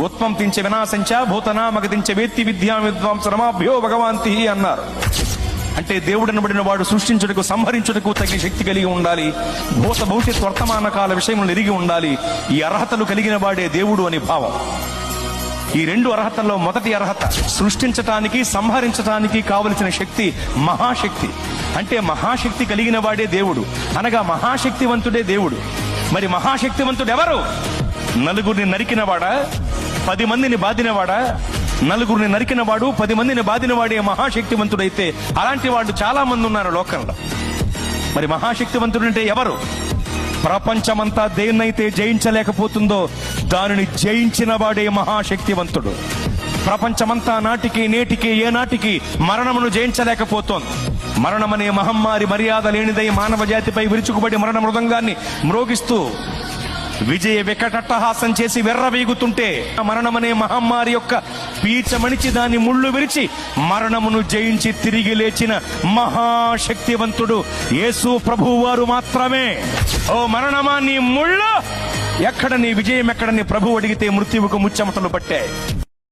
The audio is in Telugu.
ఉత్పంతించే వినాశంచ భూతనామగతించే వేత్తి విద్యా విద్వాంస రమాభ్యో భగవాంతి అన్నారు. అంటే దేవుడనబడిన వాడు సృష్టించుటకు సంహరించుటకు తగిన శక్తి కలిగి ఉండాలి. భూత భవిష్యత్ వర్తమాన కాల విషయములను ఎరిగి ఉండాలి. ఈ అర్హతలు కలిగిన వాడే దేవుడు అని భావం. ఈ రెండు అర్హతల్లో మొదటి అర్హత సృష్టించటానికి సంహరించటానికి కావలసిన శక్తి మహాశక్తి. అంటే మహాశక్తి కలిగిన వాడే దేవుడు, అనగా మహాశక్తివంతుడే దేవుడు. మరి మహాశక్తివంతుడు ఎవరు? నలుగురిని నరికినవాడా, 10 మందిని బాధినవాడా? నలుగురిని నరికినవాడు 10 మందిని బాధినవాడే మహాశక్తివంతుడైతే అలాంటి వాడు చాలా మంది ఉన్నారు లోకంలో. మరి మహాశక్తివంతుడు అంటే ఎవరు? ప్రపంచమంతా దేన్నైతే జయించలేకపోతుందో దానిని జయించిన వాడే మహాశక్తివంతుడు. ప్రపంచమంతా నాటికి నేటికి ఏనాటికి మరణమును జయించలేకపోతోంది. మరణమనే మహమ్మారి మర్యాద లేనిదై మానవ జాతిపై విరుచుకుబడి మరణ మృదంగాన్ని మ్రోగిస్తూ విజయ వికటట్టహాసం చేసి వెర్రవీగుతుంటే మరణమనే మహమ్మారి యొక్క పీచమణిచి దాన్ని ముళ్ళు విరిచి మరణమును జయించి తిరిగి లేచిన మహాశక్తివంతుడు యేసు ప్రభువు వారు మాత్రమే. ఓ మరణమా నీ ముళ్ళు ఎక్కడ, నీ విజయం ఎక్కడ? నీ ప్రభువు అడిగితే మృత్యువుకు ముచ్చెమటలు పట్టాయి.